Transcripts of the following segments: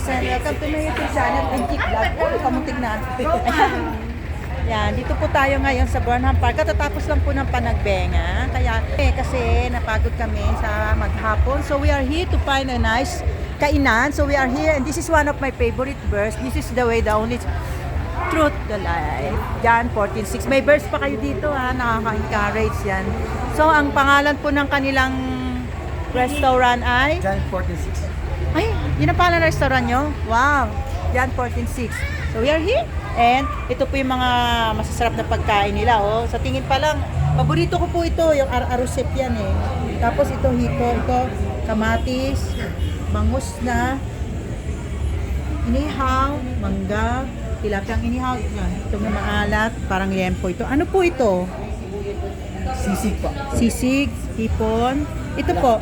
and welcome to my YouTube channel, Enchik Vlog. Kamuntik na. Yan, dito po tayo ngayon sa Burnham Park. Katatapos lang po ng panagbenga. Kaya, kasi napagod kami sa maghapon. So we are here to find a nice kainan. So we are here and this is one of my favorite verse. This is the way, the only truth, the life. John 14:6. May verse pa kayo dito ha, nakaka-encourage yan. So ang pangalan po ng kanilang restaurant ay? John 14:6. Ay, yun ang pangalan ng restaurant nyo? Wow, John 14:6. So we are here. And ito po yung mga masasarap na pagkain nila. Oh. Sa tingin pa lang, paborito ko po ito, yung arusep yan eh. Tapos ito hito, ito kamatis, bangus na, inihaw, mangga, tilapiyang inihaw. Ito na maalat, parang liempo ito. Ano po ito? Sisig pa. Sisig, hipon. Ito po.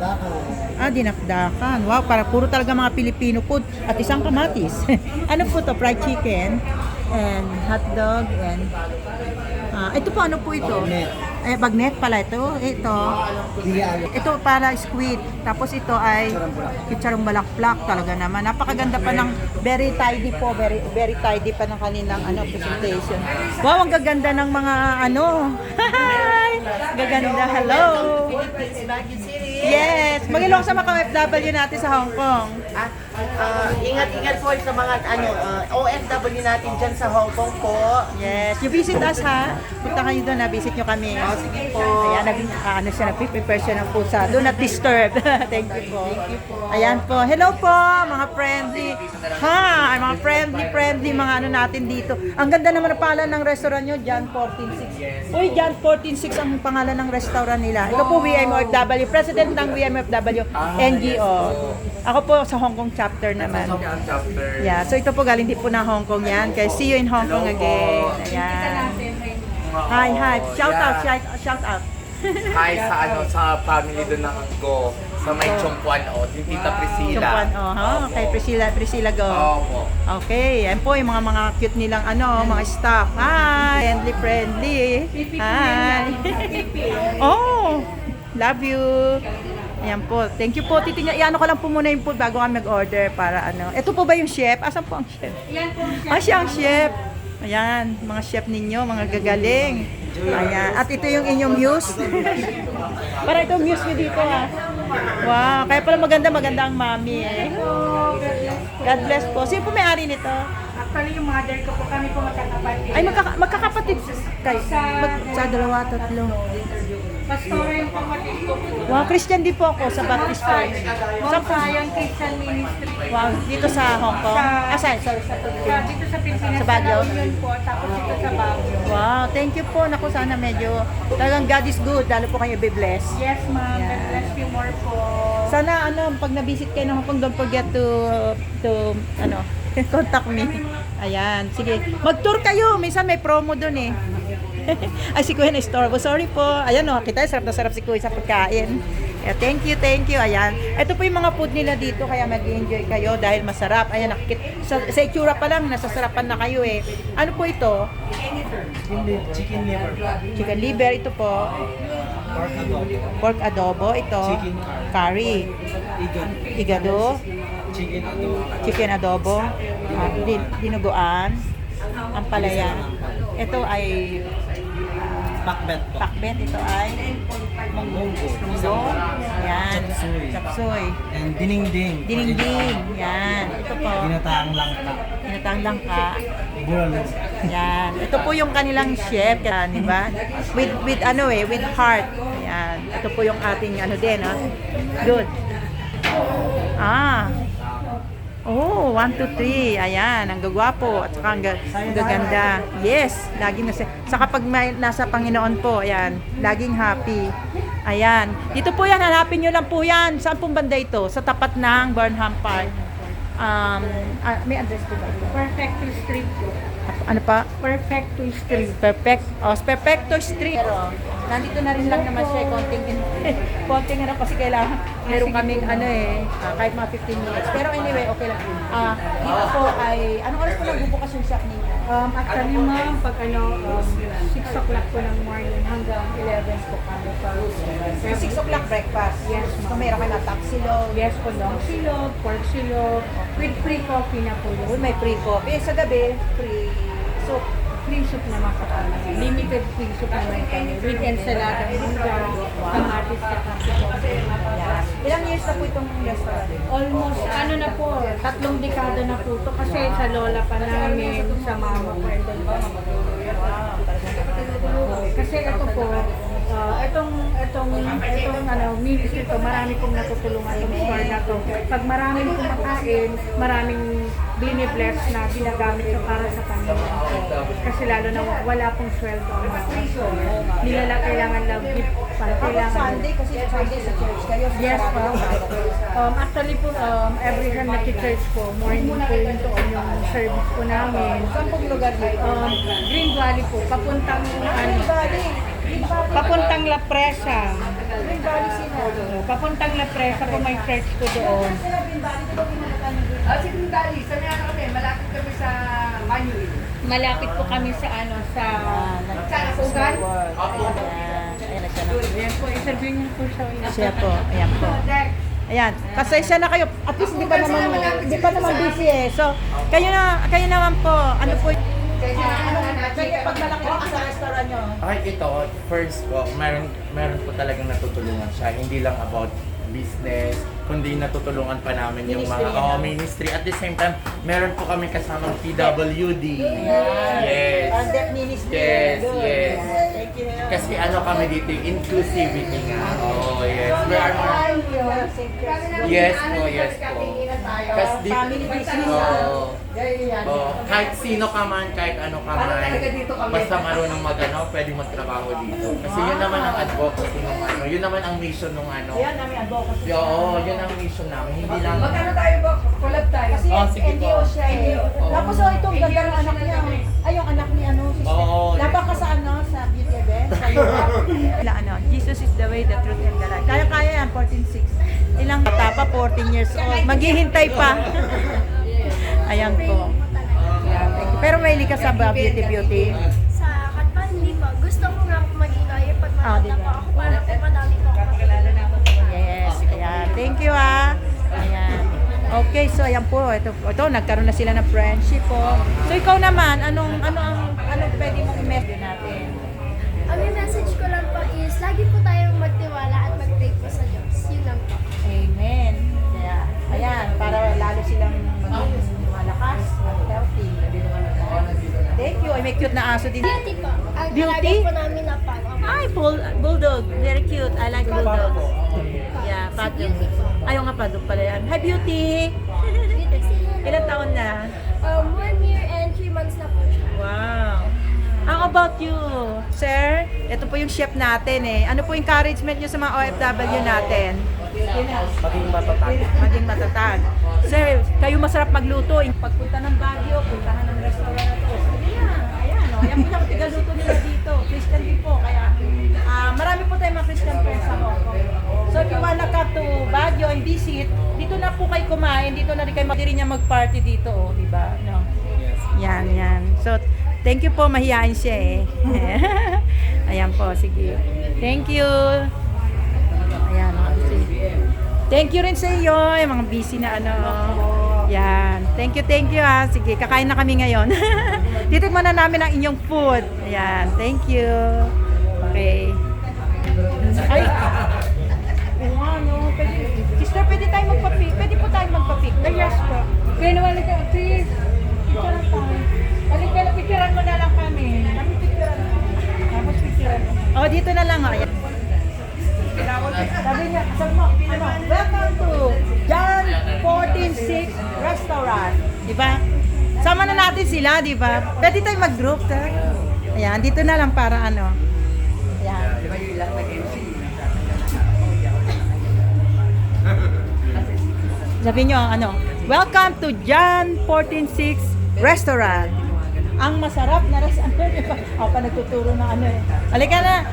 Dinakdakan. Wow, para puro talaga mga Pilipino food. At isang kamatis. Ano po to? Fried chicken and hot dog and ito po, ano po ito? Bagnet. Bagnet pala ito. Ito para squid. Tapos ito ay chicharong balakplak talaga naman. Napakaganda pa ng very tidy po, very tidy pa ng kanilang presentation. Wow, ang gaganda ng mga Hi! Gaganda. Hello. Yes, mag-ilong sa mga OFW natin sa Hong Kong. Ingat-ingat po sa mga OFW natin dyan sa Hong Kong po. Yes, you visit us ha. Punta kayo doon, visit nyo kami. Sige po. Ayan, nag-prepare siya ng food sa do not disturb. Thank you po. Ayan po. Hello po, mga friendly. Mga friendly mga natin dito. Ang ganda naman ang pangalan ng restaurant nyo, John 14:6. Uy, John 14:6 ang pangalan ng restaurant nila. Ito po, WMOFW. President ng WMOFW, NGO. Ako po sa Hong Kong chapter naman. Yeah, so ito po galing din po na Hong Kong yan. Kaya see you in Hong Kong again. Ayan. Hi. Shout out. Hi sa family doon ng Go sa may Chongquan yung Tita Priscilla. Chongquan, kay Priscilla Go. Opo. Okay, yan po yung mga cute nilang mga staff. Hi, friendly. Hi. Love you. Ayan po. Thank you po. Iano ko lang po muna yung food bago kami mag-order para Ito po ba yung chef? Asan po ang chef? Yan po siya. Siya ang chef. Ayan, mga chef ninyo, mga gagaling. Ayan. At ito yung inyong muse. Para ito muse nyo dito ha. Wow, kaya pala maganda ang mami eh. God bless po. Sino po may-ari nito? Actually, yung mother ko po, kami po magkakapatid. Ay, magkakapatid kayo. Sa dalawa, tatlo. Pastora yung kapatid ko po. Wow, Christian din po ako sa Baptist Church. Mount Zion Christian Ministry. Wow, dito sa Hong Kong. Sorry, sa Dito sa Pilipinas. Sa Baguio? Yun po, tapos dito sa Baguio. Wow, thank you po. Naku, sana medyo talagang God is good. Lalo po kayo be-bless. Yes, ma'am. God bless you more po. Sana pag na-visit kayo ng Hong Kong, don't forget to contact me. Ayan, sige. Mag-tour kayo. Minsan may promo doon eh. Ay, si Kuya na-store po. Sorry po. Ayan kita, sarap na sarap si Kuya sa pagkain. Thank you. Ayan. Ito po yung mga food nila dito, kaya mag-enjoy kayo dahil masarap. Ayan, sa itsura pa lang, nasasarapan na kayo eh. Ano po ito? Chicken liver. Chicken liver, ito po. Pork adobo. Pork adobo, ito. Chicken Curry. Igado. Chicken adobo. Dinuguan. Ampalaya. Ito ay Pakbet po. pakbet. Ito ay Munggo. yan. Chapsuy. And dinding. Dinding. Yan. Ito po. Ginataang langka. Tinatang langka. Bulalo. Yan. Ito po yung kanilang chef, yan, di ba? With heart. Yan. Ito po yung ating din, Good. Oh, 1, 2, 3. Ayan, ang gagwapo at saka ang gaganda. Yes, laging saka pag nasa Panginoon po, ayan, laging happy. Ayan. Dito po yan, hanapin nyo lang po yan. Saan pong banda ito? Sa tapat ng Burnham Park. May address po ba ito? Perfecto Street po. Ano pa? Perfecto Street. Perfecto Street. Pero, nandito na rin lang naman siya, konting kasi kailangan meron kaming kahit mga 15 minutes. Pero anyway, okay lang. Dito po ay, anong oras po nagbubukas yung shop ninyo? Actually ma'am, pag 6 o'clock po ng morning hanggang 11 po kami pa. 6 o'clock breakfast. Yes, So ma'am. meron kayo na tapsilog. Yes po, long silog, pork silog, with free coffee na po Uy, yun. may free coffee. Sa gabi, free soup. Free soup naman po kami. Limited free soup naman kami. With ensalada, mungga, kamatis, kakasi. Yan. Ilang years na po itong restaurant? Almost, na po, 3 dekada na po ito. Kasi sa lola pa namin, sa mama ko, and then kasi ito po, itong meals ito, marami pong natutulungan itong store na to. Pag maraming kumakain, maraming binibless na ginagamit sa para sa pamilya ko. Kasi lalo na wala pong sweldo ang mga store. Nila lang kailangan lang gift para Kapag kailangan. Sunday, kasi sa Sunday sa church kayo. sa Yes sarado po. ng Actually po, every time nag-church po, morning po yun doon yung service po namin. Saan pong lugar dito? Green Valley po, papuntang Green Valley. Green Valley. papuntang La Presa. Green Valley Sinado. Papuntang La Presa po may church ko doon. Sila Green Valley, di ba pinuntahan niyo Green Ah, si Green Valley, sa mga kami, malapit kami sa Manuel. Malapit po kami sa Sa Apugan? Ayan na siya na. Ayan po, interview niyo po siya. Siya po, ayan po. Ayan, pasensya na kayo. At least hindi pa naman busy eh. So, kayo naman po. Ano po? Kaya pag malaki ako sa restaurant nyo. Ay, ito, first po, meron po talagang natutulungan siya. Hindi lang about business, kundi natutulungan pa namin yung Ministry, mga ministry. At the same time, meron po kami kasamang PWD. Yes. Deaf ministry. Yes, Good. yes. Ayan, thank you. Kasi ano kami dito, yung inclusivity nga. Oh, yes. We are more... Yes po, yes po. Kasi dito... Family business. Oo. Kahit sino ka man, kahit ano ka man, basta marunong mag-ano, pwede magtrabaho dito. Kasi yun naman ang advocacy ng ano, yun naman ang mission ng ano. Ayan, namin advocacy. Oo, yun ang mission namin. Hindi lang... Magkano tayo ba? Collab tayo. Kasi sige po. NGO siya eh. Tapos ito, ang ganda ng anak niya. Ay, yung anak ni sister. Oo. Laban ka sa sa beauty event, sa Europe. Jesus is the way, the truth, and the life. Kaya yan, 14-6. Ilang bata pa, 14 years old. Maghihintay pa. Ayan po. Ayan, thank you. Pero may ka sa beauty. Sa Katpan, hindi pa. Gusto ko nga po maging lawyer pag matanda di ba? po ako para po madami po ako matulungan. Yes, ayan. Thank you Ayan. Okay, so ayan po. Ito nagkaroon na sila ng friendship po. So ikaw naman, anong pwede mong i-message natin? Ang may message ko lang po is, lagi po tayong magtiwala at mag-pray po sa Diyos. Yun lang po. Amen. Kaya, ayan, para lalo silang maging malakas at healthy. Thank you. Ay, may cute na aso din. Beauty po. Ang Beauty? talaga po namin na pan. Ay, bulldog. Very cute. I like bulldogs. Yeah, paddock. Ayaw nga paddock pala yan. Hi, Beauty! Beauty, say hello. Ilang taon na? 1 year and 3 months na po siya. Wow. How about you, sir? Ito po yung chef natin eh. Ano po encouragement nyo sa mga OFW natin? Maging matatag. Maging matatag. Sir, kayo masarap magluto. Pagpunta ng Baguio, puntahan ng restaurant na to. Sige na. Ayan o. Ayan po yung tigaluto nila dito. Christian din po. Kaya marami po tayong mga Christian friends sa Hong Kong. So if you wanna come to Baguio and visit, dito na po kayo kumain. Dito na rin kayo rin niya mag-party dito. O, diba? No? Yan. So, thank you po. Mahihain siya eh. Ayan po. Sige. Thank you. Ayan. Thank you rin sa iyo, yung mga busy na Yan. Thank you Sige, kakain na kami ngayon. Titikman na namin ang inyong food. Ayan. Thank you. Okay. Ay! Sister, pwede tayo magpa-pick? Pwede po tayo magpa-pick? Yes po. Kaya naman ito, please. Picturean tayo. Halika na, picturean mo na lang kami. Tapos picturean mo. Oh, dito na lang. Ayan. Sabi niya, welcome to John 14-6 Restaurant. Diba? Sama na natin sila, diba? Pwede tayo mag-group, Ayan, dito na lang para Ayan. Sabi niyo, welcome to John 14-6 Restaurant. Ang masarap na restaurant. Ako pa nagtuturo ng Halika na.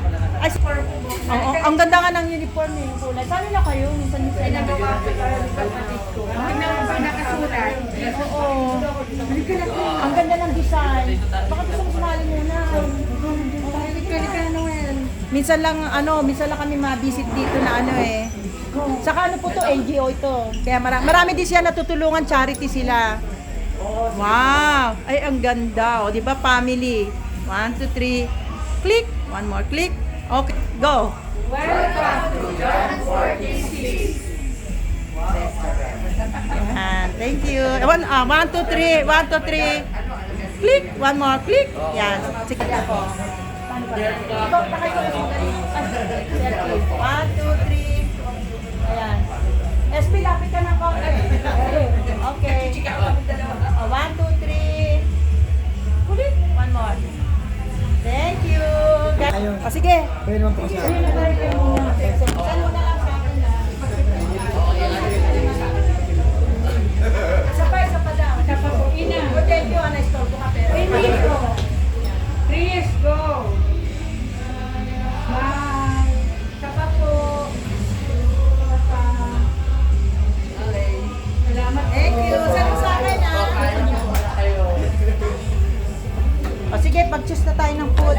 Ay, oo, ang ganda nga ng uniform eh, yung kulay. Saan na kayo? Minsan na Nagawa ko para sa kapatid ko. Tingnan mo ba nakasulat? Oo. Ang ganda ng design. Baka gusto mo sumali muna. Halika na Noel. Minsan lang kami ma-visit dito na ano eh. Saka ano po to, NGO ito. Kaya marami din siya natutulungan, charity sila. Wow! Ay, ang ganda. O, di ba, family? 1, 2, 3. Click. One more click. Okay, go. Welcome to John 46. Yan, thank you. 1, 2, 3. 1, 2, 3. Click. One more click. Yan. Sige po. 1, 2, 3. Ayan. SP, lapit ka ng konti. Okay. 1, 2, 3. Kulit. One more. Thank you. O, sige. Pwede naman po kasi. Saan mo na lang sa akin na. Isa pa daw. Isa pa po, ina. Oh, thank you, Ana. Store ko ka pero. Benito. Chris, go. Bye. Isa pa po. Isa pa. Salamat po. Thank you. Saan mo sa akin na. O, sige, pag-choose na tayo ng food.